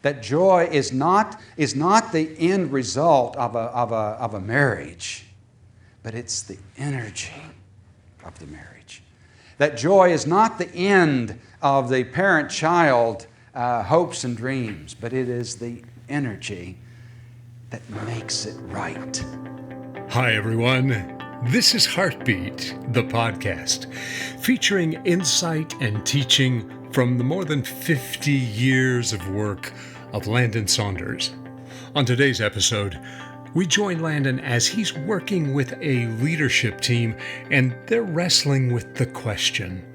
That joy is not the end result of a marriage, but it's the energy of the marriage. That joy is not the end of the parent-child hopes and dreams, but it is the energy that makes it right. Hi, everyone. This is Heartbeat, the podcast, featuring insight and teaching from the more than 50 years of work of Landon Saunders. On today's episode, we join Landon as he's working with a leadership team, and they're wrestling with the question,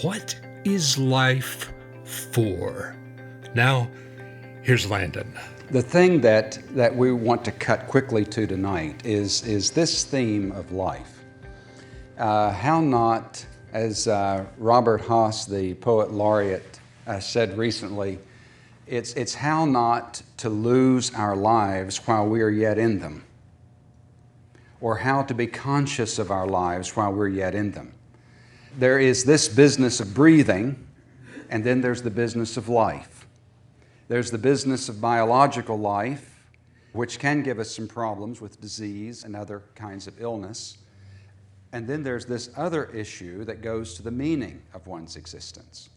what is life for? Now, here's Landon. The thing that we want to cut quickly to tonight is this theme of life. How not, as Robert Haas, the poet laureate, said recently, it's how not to lose our lives while we are yet in them, or how to be conscious of our lives while we're yet in them. There is this business of breathing, and then there's the business of life. There's the business of biological life, which can give us some problems with disease and other kinds of illness. And then there's this other issue that goes to the meaning of one's existence.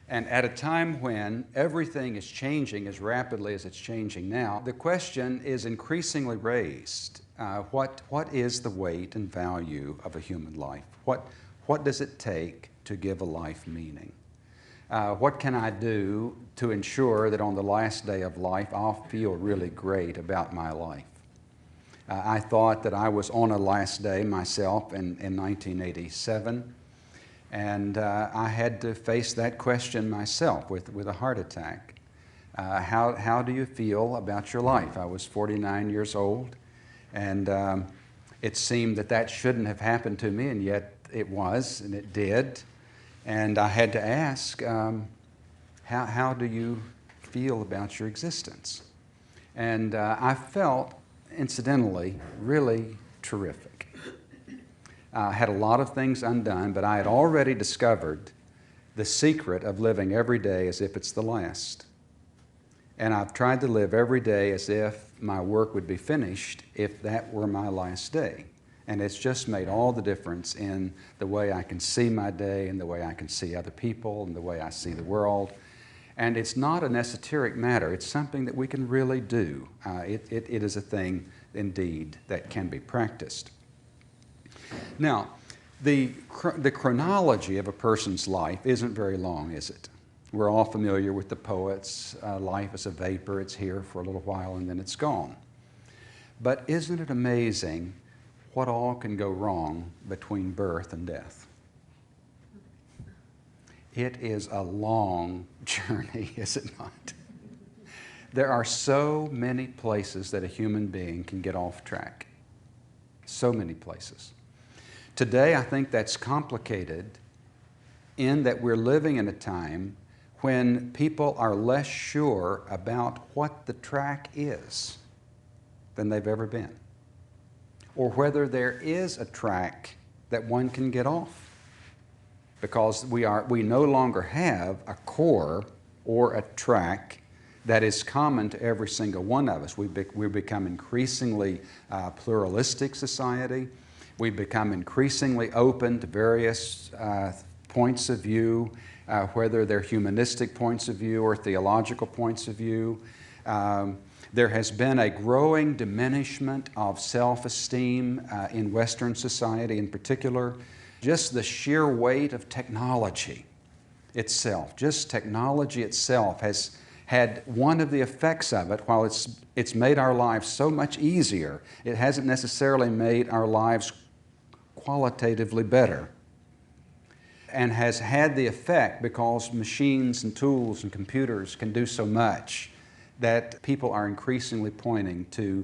And at a time when everything is changing as rapidly as it's changing now, the question is increasingly raised. What is the weight and value of a human life? What does it take to give a life meaning? What can I do to ensure that on the last day of life I'll feel really great about my life? I thought that I was on a last day myself in 1987, and I had to face that question myself with a heart attack. How do you feel about your life? I was 49 years old, and it seemed that shouldn't have happened to me, and yet it was, and it did. And I had to ask, how do you feel about your existence? And I felt, incidentally, really terrific. I had a lot of things undone, but I had already discovered the secret of living every day as if it's the last. And I've tried to live every day as if my work would be finished if that were my last day. And it's just made all the difference in the way I can see my day and the way I can see other people and the way I see the world. And it's not an esoteric matter. It's something that we can really do. It is a thing, indeed, that can be practiced. Now, the chronology of a person's life isn't very long, is it? We're all familiar with the poets. Life is a vapor. It's here for a little while and then it's gone. But isn't it amazing what all can go wrong between birth and death? It is a long journey, is it not? There are so many places that a human being can get off track. So many places. Today, I think that's complicated in that we're living in a time when people are less sure about what the track is than they've ever been, or whether there is a track that one can get off, because we no longer have a core or a track that is common to every single one of us. We've become increasingly pluralistic society. We've become increasingly open to various points of view, whether they're humanistic points of view or theological points of view. There has been a growing diminishment of self-esteem in Western society in particular. Just the sheer weight of technology itself, just technology itself has had one of the effects of it. While it's made our lives so much easier, it hasn't necessarily made our lives qualitatively better, and has had the effect, because machines and tools and computers can do so much, that people are increasingly pointing to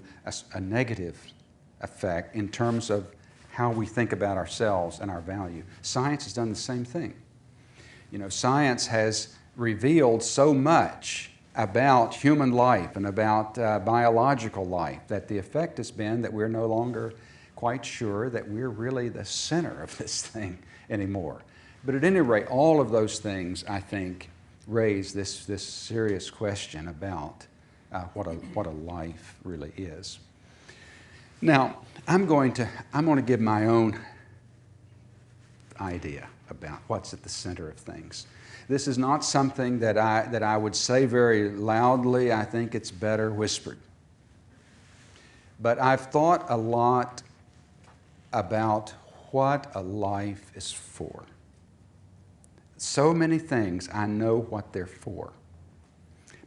a negative effect in terms of how we think about ourselves and our value. Science has done the same thing. Science has revealed so much about human life and about biological life that the effect has been that we're no longer quite sure that we're really the center of this thing anymore. But at any rate, all of those things, I think, raise this serious question about what a life really is. Now, I'm going to give my own idea about what's at the center of things. This is not something that I would say very loudly. I think it's better whispered. But I've thought a lot about what a life is for. So many things, I know what they're for.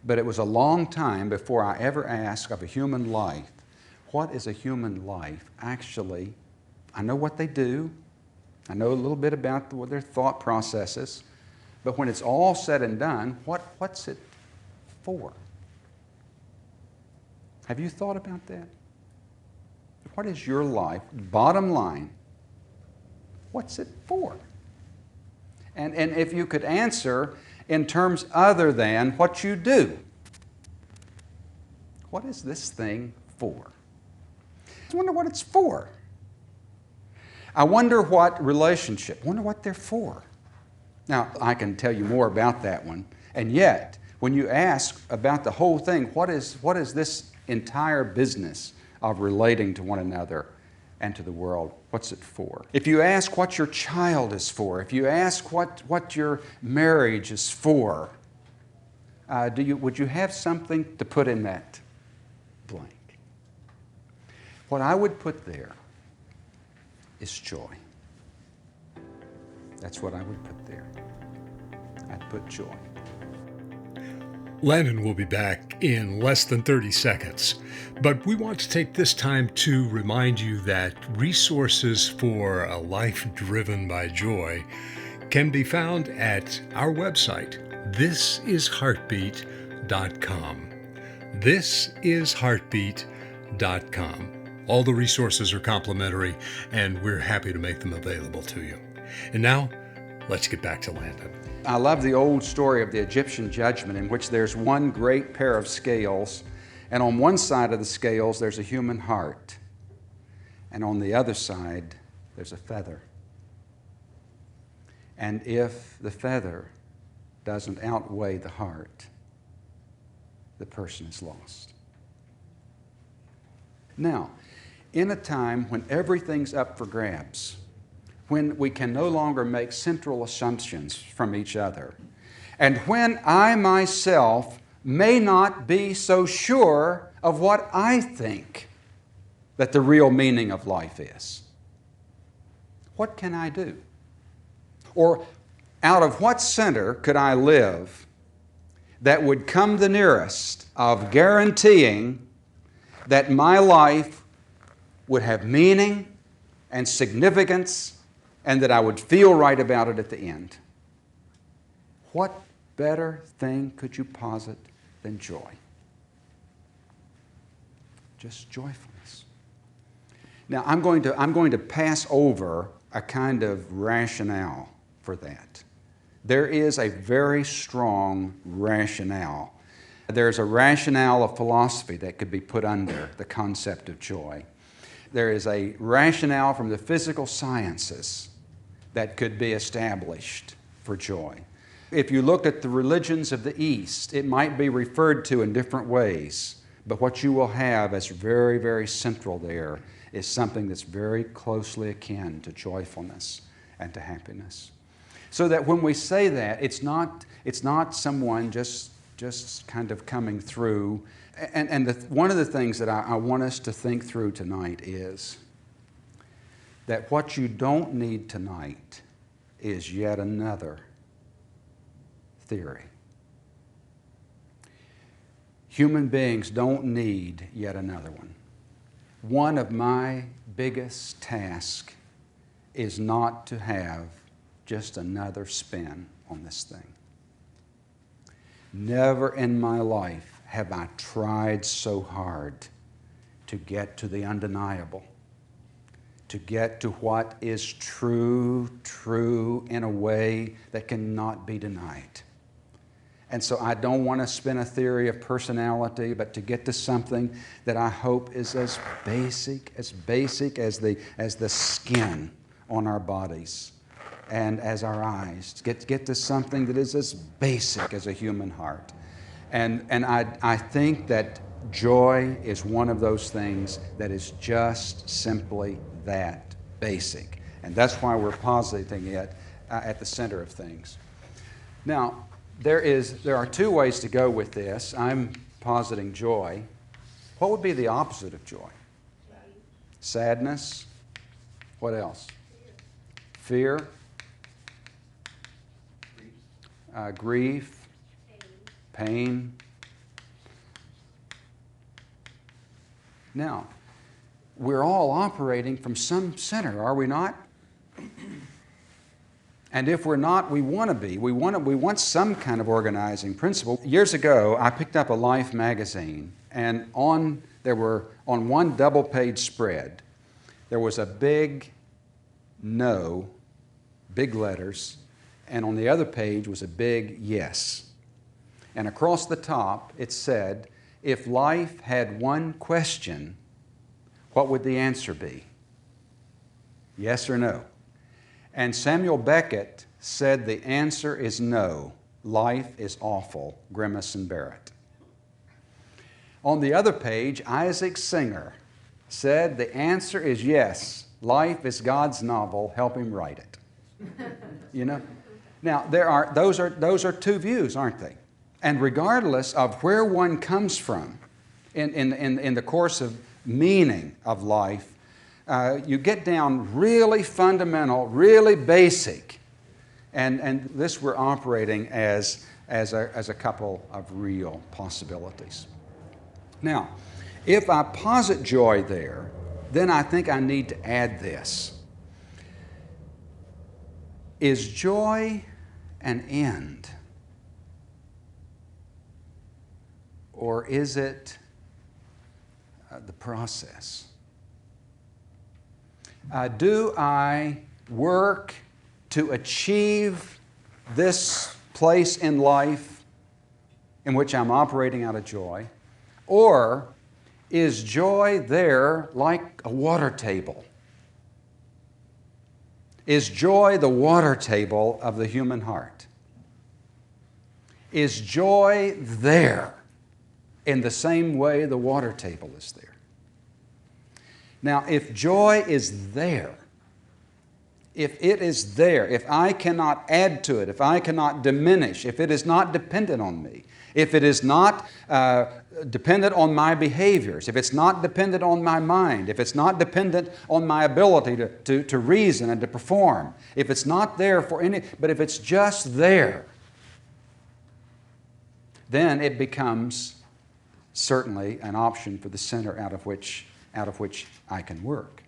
But it was a long time before I ever asked of a human life, what is a human life? Actually, I know what they do. I know a little bit about their thought processes. But when it's all said and done, what's it for? Have you thought about that? What is your life? Bottom line, what's it for? And if you could answer in terms other than what you do, what is this thing for? I wonder what it's for. I wonder what relationship, I wonder what they're for. Now, I can tell you more about that one. And yet, when you ask about the whole thing, what is this entire business of relating to one another and to the world, what's it for? If you ask what your child is for, if you ask what your marriage is for, would you have something to put in that blank? What I would put there is joy. That's what I would put there. I'd put joy. Landon will be back in less than 30 seconds, but we want to take this time to remind you that resources for a life driven by joy can be found at our website, thisisheartbeat.com. Thisisheartbeat.com. All the resources are complimentary, and we're happy to make them available to you. And now, let's get back to Landon. I love the old story of the Egyptian judgment in which there's one great pair of scales, and on one side of the scales there's a human heart, and on the other side there's a feather. And if the feather doesn't outweigh the heart, the person is lost. Now, in a time when everything's up for grabs, when we can no longer make central assumptions from each other, and when I myself may not be so sure of what I think that the real meaning of life is, what can I do? Or out of what center could I live that would come the nearest of guaranteeing that my life would have meaning and significance and that I would feel right about it at the end? What better thing could you posit than joy? Just joyfulness. Now, I'm going to pass over a kind of rationale for that. There is a very strong rationale. There's a rationale of philosophy that could be put under the concept of joy. There is a rationale from the physical sciences that could be established for joy. If you looked at the religions of the East, it might be referred to in different ways, but what you will have as very, very central there is something that's very closely akin to joyfulness and to happiness. So that when we say that, it's not someone just kind of coming through. And one of the things that I want us to think through tonight is that what you don't need tonight is yet another theory. Human beings don't need yet another one. One of my biggest tasks is not to have just another spin on this thing. Never in my life have I tried so hard to get to the undeniable, to get to what is true in a way that cannot be denied. And so I don't want to spin a theory of personality, but to get to something that I hope is as basic as the skin on our bodies. and as our eyes. Get to something that is as basic as a human heart. And I think that joy is one of those things that is just simply that basic. And that's why we're positing it at the center of things. Now, there are two ways to go with this. I'm positing joy. What would be the opposite of joy? Sadness. What else? Fear. Grief. Pain. Now, we're all operating from some center, are we not? And if we're not, we want to be. We want some kind of organizing principle. Years ago, I picked up a Life magazine, and on one double-page spread, there was a big no, big letters, and on the other page was a big yes. And across the top, it said, if life had one question, what would the answer be? Yes or no? And Samuel Beckett said the answer is no. Life is awful. Grimace and bear it. On the other page, Isaac Singer said the answer is yes. Life is God's novel. Help him write it. You know? Now, those are two views, aren't they? And regardless of where one comes from in the course of meaning of life, you get down really fundamental, really basic, and this we're operating as a couple of real possibilities. Now, if I posit joy there, then I think I need to add this. Is joy an end? Or is it the process? Do I work to achieve this place in life in which I'm operating out of joy? Or is joy there like a water table? Is joy the water table of the human heart? Is joy there in the same way the water table is there? Now, if joy is there, if it is there, if I cannot add to it, if I cannot diminish, if it is not dependent on me, if it is not dependent on my behaviors, if it's not dependent on my mind, if it's not dependent on my ability to reason and to perform, if it's not there for any, but if it's just there, then it becomes certainly an option for the center out of which I can work.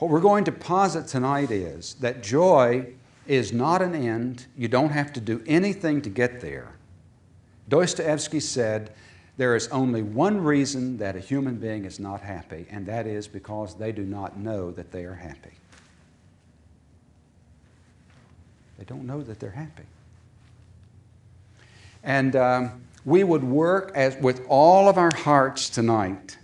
What we're going to posit tonight is that joy is not an end. You don't have to do anything to get there. Dostoevsky said, there is only one reason that a human being is not happy, and that is because they do not know that they are happy. They don't know that they're happy. And we would work with all of our hearts tonight,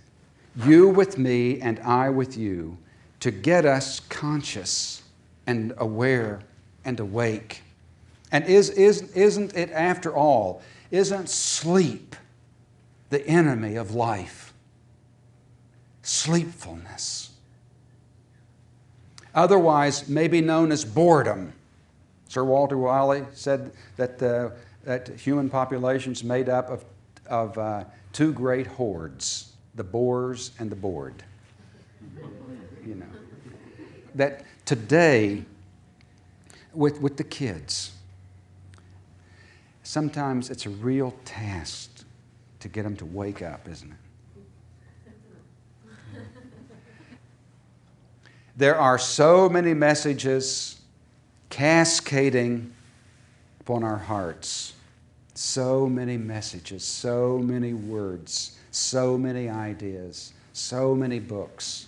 you with me and I with you, to get us conscious and aware and awake. And isn't it, after all, isn't sleep the enemy of life? Sleepfulness. Otherwise, maybe known as boredom. Sir Walter Raleigh said that human population's made up of two great hordes, the bores and the bored. You know, that today, with the kids, sometimes it's a real task to get them to wake up, isn't it? There are so many messages cascading upon our hearts. So many messages, so many words, so many ideas, so many books,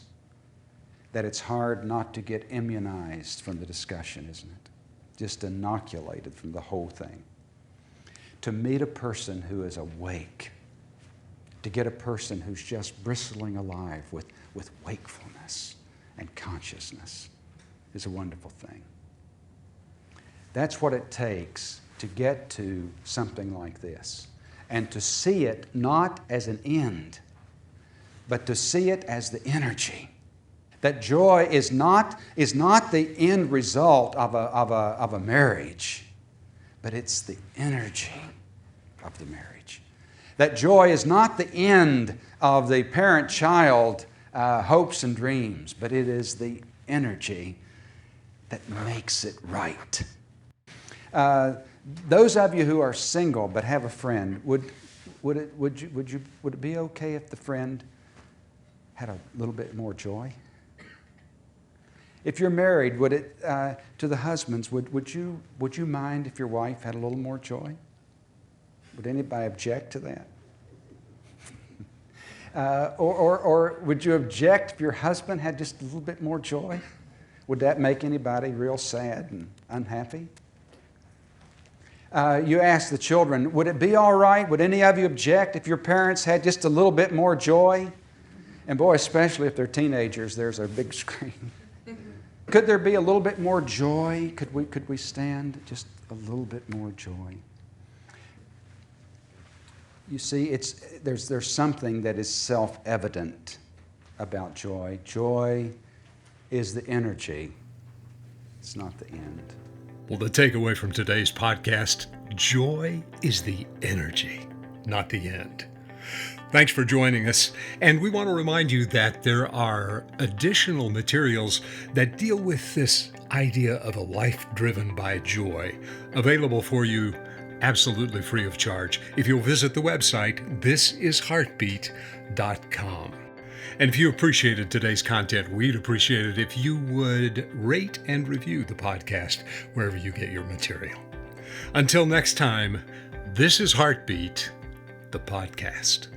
that it's hard not to get immunized from the discussion, isn't it? Just inoculated from the whole thing. To meet a person who is awake, to get a person who's just bristling alive with wakefulness and consciousness is a wonderful thing. That's what it takes to get to something like this. And to see it not as an end, but to see it as the energy. That joy is not the end result of a marriage, but it's the energy of the marriage. That joy is not the end of the parent-child hopes and dreams, but it is the energy that makes it right. Those of you who are single but have a friend, would it be okay if the friend had a little bit more joy? If you're married, would it to the husbands, would you mind if your wife had a little more joy? Would anybody object to that? Or would you object if your husband had just a little bit more joy? Would that make anybody real sad and unhappy? You ask the children, would it be all right? Would any of you object if your parents had just a little bit more joy? And boy, especially if they're teenagers, there's a big screen. Could there be a little bit more joy? Could we stand just a little bit more joy? You see, there's something that is self-evident about joy. Joy is the energy. It's not the end. Well, the takeaway from today's podcast, joy is the energy, not the end. Thanks for joining us. And we want to remind you that there are additional materials that deal with this idea of a life driven by joy available for you absolutely free of charge if you'll visit the website thisisheartbeat.com. And if you appreciated today's content, we'd appreciate it if you would rate and review the podcast wherever you get your material. Until next time, this is Heartbeat, the podcast.